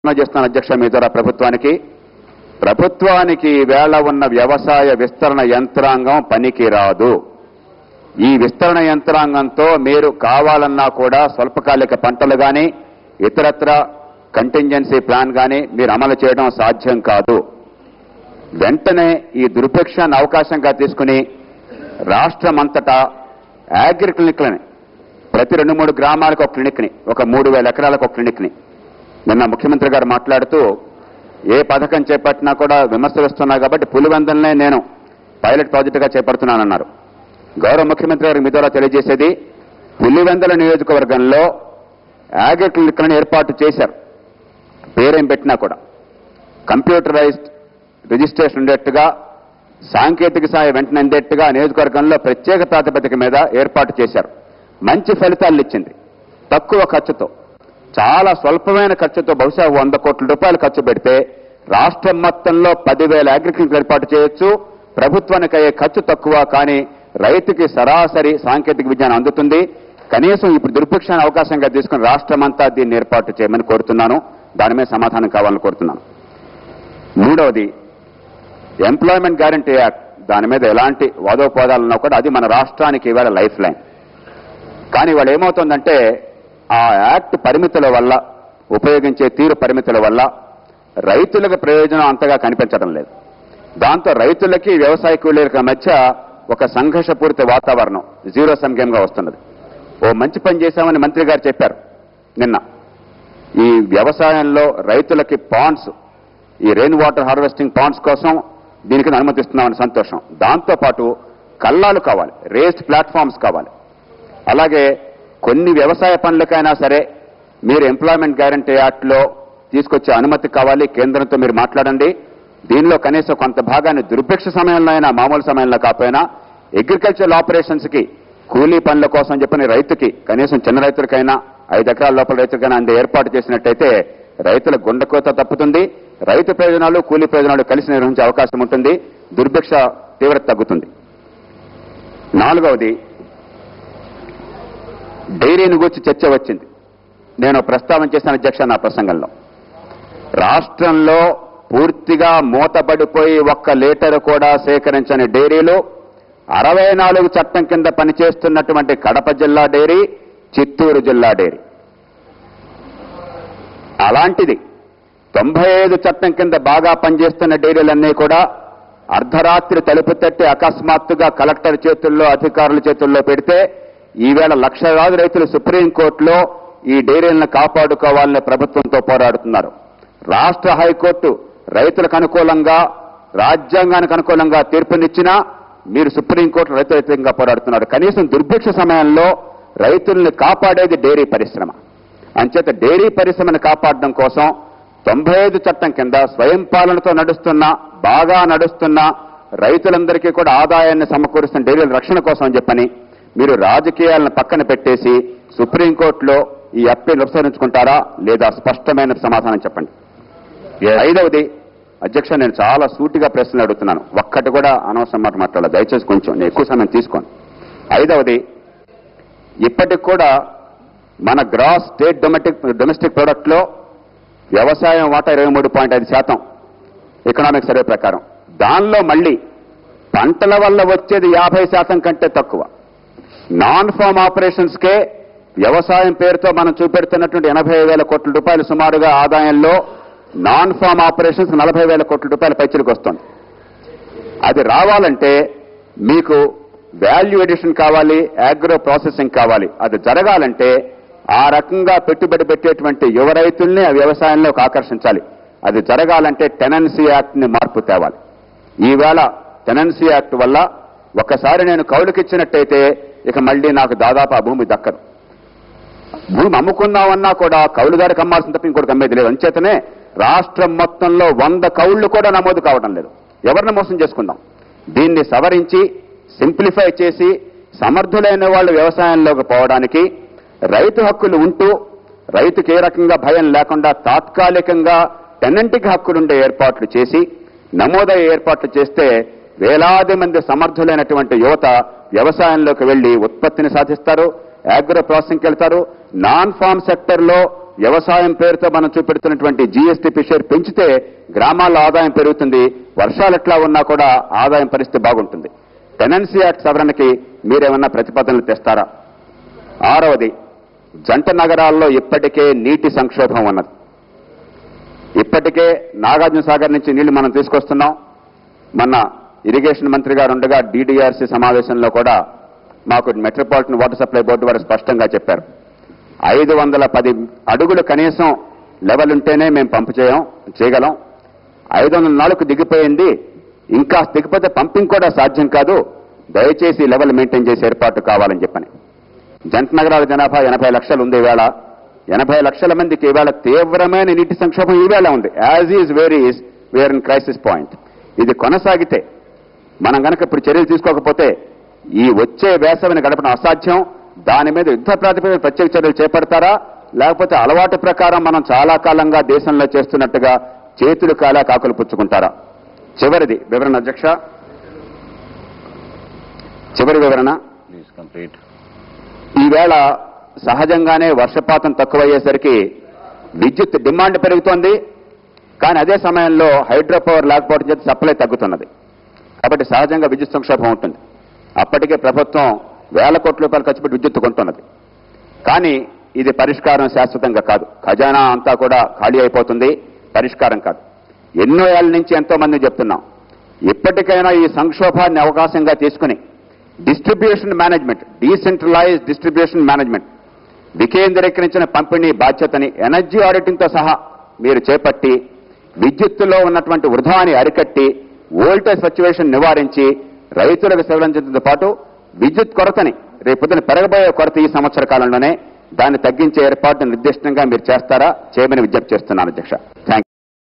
చేస్తున్న అధ్యక్ష మీ ద్వారా ప్రభుత్వానికి వేళ ఉన్న వ్యవసాయ విస్తరణ యంత్రాంగం పనికి రాదు. ఈ విస్తరణ యంత్రాంగంతో మీరు కావాలన్నా కూడా స్వల్పకాలిక పంటలు గాని ఇతరత్ర కంటింజెన్సీ ప్లాన్ గాని మీరు అమలు చేయడం సాధ్యం కాదు. వెంటనే ఈ దుర్భిక్షాన్ని అవకాశంగా తీసుకుని రాష్ట్రమంతటా అగ్రి క్లినిక్లని ప్రతి 2-3 గ్రామాలకు ఒక క్లినిక్ని, ఒక 3,000 ఎకరాలకు ఒక క్లినిక్ని నిన్న ముఖ్యమంత్రి గారు మాట్లాడుతూ ఏ పథకం చేపట్టినా కూడా విమర్శలు వస్తున్నాయి కాబట్టి పులివెందులనే నేను పైలట్ ప్రాజెక్టుగా చేపడుతున్నానన్నారు. గౌరవ ముఖ్యమంత్రి గారు మీ ద్వారా తెలియజేసేది పులివెందుల నియోజకవర్గంలో అగ్రి క్లినిక్లను ఏర్పాటు చేశారు. పేరేం పెట్టినా కూడా కంప్యూటరైజ్డ్ రిజిస్ట్రేషన్ ఉండేట్టుగా, సాంకేతిక సాయం వెంటనే అందేట్టుగా నియోజకవర్గంలో ప్రత్యేక ప్రాతిపదిక మీద ఏర్పాటు చేశారు. మంచి ఫలితాలు ఇచ్చింది. తక్కువ ఖర్చుతో, చాలా స్వల్పమైన ఖర్చుతో, బహుశా 100 కోట్ల రూపాయలు ఖర్చు పెడితే రాష్ట్రం మొత్తంలో 10,000 అగ్రి క్లినిక్లు ఏర్పాటు చేయొచ్చు. ప్రభుత్వానికి అయ్యే ఖర్చు తక్కువ, కానీ రైతుకి సరాసరి సాంకేతిక విజ్ఞానం అందుతుంది. కనీసం ఇప్పుడు దుర్భిక్షాన్ని అవకాశంగా తీసుకుని రాష్ట్రమంతా దీన్ని ఏర్పాటు చేయమని కోరుతున్నాను. దాని మీద సమాధానం కావాలని కోరుతున్నాను. మూడవది ఎంప్లాయ్మెంట్ గ్యారంటీ యాక్ట్. దాని మీద ఎలాంటి వాదోపవాదాలున్నా కూడా అది మన రాష్ట్రానికి ఇవాళ లైఫ్ లైన్. కానీ ఇవాళ ఏమవుతుందంటే ఆ యాక్ట్ పరిమితుల వల్ల, ఉపయోగించే తీరు పరిమితుల వల్ల రైతులకు ప్రయోజనం అంతగా కనిపించడం లేదు. దాంతో రైతులకి వ్యవసాయ కూలీల మధ్య ఒక సంఘర్షపూరిత వాతావరణం జీరో సమ్ గేమ్ గా వస్తున్నది. ఓ మంచి పని చేశామని మంత్రి గారు చెప్పారు నిన్న. ఈ వ్యవసాయంలో రైతులకి పాండ్స్, ఈ రెయిన్ వాటర్ హార్వెస్టింగ్ పాండ్స్ కోసం దీనికి అనుమతిస్తున్నామని సంతోషం. దాంతోపాటు కల్లాలు కావాలి, రేస్డ్ ప్లాట్ఫామ్స్ కావాలి. అలాగే కొన్ని వ్యవసాయ పనులకైనా సరే మీరు ఎంప్లాయ్మెంట్ గ్యారంటీ యాక్ట్లో తీసుకొచ్చే అనుమతి కావాలి. కేంద్రంతో మీరు మాట్లాడండి. దీనిలో కనీసం కొంత భాగాన్ని దుర్భిక్ష సమయంలో అయినా, మామూలు సమయంలో కాకపోయినా అగ్రికల్చరల్ ఆపరేషన్స్ కి, కూలీ పనుల కోసం చెప్పిన రైతుకి, కనీసం చిన్న రైతులకైనా 5 ఎకరాల లోపల రైతులకైనా అందే ఏర్పాటు చేసినట్టయితే రైతుల గుండెకోత తప్పుతుంది. రైతు ప్రయోజనాలు, కూలీ ప్రయోజనాలు కలిసి నిర్వహించే అవకాశం ఉంటుంది. దుర్భిక్ష తీవ్రత తగ్గుతుంది. నాలుగవది, డైరీని గురించి చర్చ వచ్చింది. నేను ప్రస్తావన చేసిన అధ్యక్ష నా ప్రసంగంలో, రాష్ట్రంలో పూర్తిగా మూతబడిపోయి 1 లీటర్ కూడా సేకరించని డైరీలు 64 చట్టం కింద పనిచేస్తున్నటువంటి కడప జిల్లా డైరీ, చిత్తూరు జిల్లా డైరీ. అలాంటిది 95 చట్టం కింద బాగా పనిచేస్తున్న డైరీలన్నీ కూడా అర్ధరాత్రి తలుపు తట్టి అకస్మాత్తుగా కలెక్టర్ చేతుల్లో, అధికారుల చేతుల్లో పెడితే ఈవేళ లక్షలాది రైతులు సుప్రీంకోర్టులో ఈ డైరీలను కాపాడుకోవాలని ప్రభుత్వంతో పోరాడుతున్నారు. రాష్ట్ర హైకోర్టు రైతులకు అనుకూలంగా, రాజ్యాంగానికి అనుకూలంగా తీర్పునిచ్చినా మీరు సుప్రీంకోర్టు రైతు వ్యతిరేకంగా పోరాడుతున్నారు. కనీసం దుర్భిక్ష సమయంలో రైతుల్ని కాపాడేది డైరీ పరిశ్రమ. అంచేత డైరీ పరిశ్రమను కాపాడడం కోసం 95 చట్టం కింద స్వయం పాలనతో నడుస్తున్న, బాగా నడుస్తున్న రైతులందరికీ కూడా ఆదాయాన్ని సమకూరుస్తున్న డైరీల రక్షణ కోసం అని చెప్పని మీరు రాజకీయాలను పక్కన పెట్టేసి సుప్రీంకోర్టులో ఈ అప్పీల్ ఉపసంహరించుకుంటారా లేదా? స్పష్టమైన సమాధానం చెప్పండి. 5వది అధ్యక్ష, నేను చాలా సూటిగా ప్రశ్నలు అడుగుతున్నాను. ఒక్కటి కూడా అనవసరం మాట మాట్లాడాలి. దయచేసి కొంచెం ఎక్కువ సమయం తీసుకోండి. 5వది, ఇప్పటికి కూడా మన గ్రాస్ స్టేట్ డొమెస్టిక్ ప్రొడక్ట్ లో వ్యవసాయం వాటా 23.5% ఎకనామిక్ సర్వే ప్రకారం. దానిలో మళ్ళీ పంటల వల్ల వచ్చేది 50% కంటే తక్కువ. నాన్ ఫార్మ్ ఆపరేషన్స్ కే వ్యవసాయం పేరుతో మనం చూపెడుతున్నటువంటి 80,000 కోట్ల రూపాయలు సుమారుగా ఆదాయంలో నాన్ ఫార్మ్ ఆపరేషన్స్ 40,000 కోట్ల రూపాయల పైచిలకు వస్తుంది. అది రావాలంటే మీకు వాల్యూ ఎడిషన్ కావాలి, అగ్రో ప్రాసెసింగ్ కావాలి. అది జరగాలంటే ఆ రకంగా పెట్టుబడి పెట్టేటువంటి యువ రైతుల్ని ఆ వ్యవసాయంలోకి ఆకర్షించాలి. అది జరగాలంటే టెనెన్సీ యాక్ట్ ని మార్పు తేవాలి. ఈవేళ టెనెన్సీ యాక్ట్ వల్ల ఒకసారి నేను కౌలుకిచ్చినట్టయితే ఇక మళ్ళీ నాకు దాదాపు ఆ భూమి దక్కదు. భూమి అమ్ముకుందామన్నా కూడా కౌలుదారికి అమ్మాల్సిన తప్ప ఇంకోటి అమ్మేది లేదు. అంచేతనే రాష్ట్రం మొత్తంలో 100 కౌళ్లు కూడా నమోదు కావడం లేదు. ఎవరిని మోసం చేసుకుందాం? దీన్ని సవరించి సింప్లిఫై చేసి సమర్థులైన వాళ్ళు వ్యవసాయంలోకి పోవడానికి, రైతు హక్కులు ఉంటూ రైతుకి ఏ రకంగా భయం లేకుండా తాత్కాలికంగా టెనెంట్కి హక్కులుండే ఏర్పాట్లు చేసి, నమోదయ్యే ఏర్పాట్లు చేస్తే వేలాది మంది సమర్థులైనటువంటి యువత వ్యవసాయంలోకి వెళ్లి ఉత్పత్తిని సాధిస్తారు, అగ్రో ప్రాసెసింగ్కి వెళ్తారు. నాన్ ఫార్మ్ సెక్టర్ లో వ్యవసాయం పేరుతో మనం చూపెడుతున్నటువంటి జీఎస్టీ షేర్ పెంచితే గ్రామాల్లో ఆదాయం పెరుగుతుంది, వర్షాలు ఎట్లా ఉన్నా కూడా ఆదాయం పరిస్థితి బాగుంటుంది. టెనెన్సీ యాక్ట్ సవరణకి మీరేమన్నా ప్రతిపాదనలు తెస్తారా? 6వది, జంట నగరాల్లో ఇప్పటికే నీటి సంక్షోభం ఉన్నది. ఇప్పటికే నాగార్జున సాగర్ నుంచి నీళ్లు మనం తీసుకొస్తున్నాం. మొన్న ఇరిగేషన్ మంత్రి గారు ఉండగా DDRC సమావేశంలో కూడా మాకు మెట్రోపాలిటన్ వాటర్ సప్లై బోర్డు వారు స్పష్టంగా చెప్పారు, 510 అడుగులు కనీసం లెవెల్ ఉంటేనే మేము పంపు చేయగలం. 504కు దిగిపోయింది, ఇంకా దిగిపోతే పంపింగ్ కూడా సాధ్యం కాదు, దయచేసి లెవెల్ మెయింటైన్ చేసే ఏర్పాటు కావాలని చెప్పని. జంట నగరాల జనాభా 80 లక్షలు ఉంది ఈవేళ. 80 లక్షల మందికి ఈవేళ తీవ్రమైన నీటి సంక్షోభం ఈవేళ ఉంది. As is varies where in crisis point. ఇది కొనసాగితే మనం కనుక ఇప్పుడు చర్యలు తీసుకోకపోతే ఈ వచ్చే వేసవిని గడపడం అసాధ్యం. దాని మీద యుద్ధ ప్రాతిపదికన ప్రత్యేక చర్యలు చేపడతారా, లేకపోతే అలవాటు ప్రకారం మనం చాలా కాలంగా దేశంలో చేస్తున్నట్టుగా చేతులు కాలా కాకులు పుచ్చుకుంటారా? చివరిది వివరణ అధ్యక్ష, చివరి వివరణ. ఈవేళ సహజంగానే వర్షపాతం తక్కువయ్యేసరికి విద్యుత్ డిమాండ్ పెరుగుతోంది, కానీ అదే సమయంలో హైడ్రో పవర్ లేకపోవడం చేత సప్లై తగ్గుతున్నది. కాబట్టి సహజంగా విద్యుత్ సంక్షోభం ఉంటుంది. అప్పటికే ప్రభుత్వం వేల కోట్ల రూపాయలు ఖర్చు పెట్టి విద్యుత్ కొంటున్నది. కానీ ఇది పరిష్కారం శాశ్వతంగా కాదు. ఖజానా అంతా కూడా ఖాళీ అయిపోతుంది, పరిష్కారం కాదు. ఎన్నో ఏళ్ల నుంచి ఎంతో మంది చెప్తున్నాం, ఇప్పటికైనా ఈ సంక్షోభాన్ని అవకాశంగా తీసుకుని distribution management, decentralised distribution management, వికేంద్రీకరించిన పంపిణీ బాధ్యతని ఎనర్జీ ఆడిటింగ్తో సహా మీరు చేపట్టి విద్యుత్తులో ఉన్నటువంటి వృధాని అరికట్టి వోల్టేజ్ ఫ్లక్చువేషన్ నివారించి రైతులకు సేవలంచడంతో పాటు విద్యుత్ కొరతని రేపొద్దున పెరగబోయే కొరత ఈ సంవత్సర కాలంలోనే దాన్ని తగ్గించే ఏర్పాటు నిర్దిష్టంగా మీరు చేస్తారా? చేయమని విజ్ఞప్తి చేస్తున్నాను అధ్యక్ష. థ్యాంక్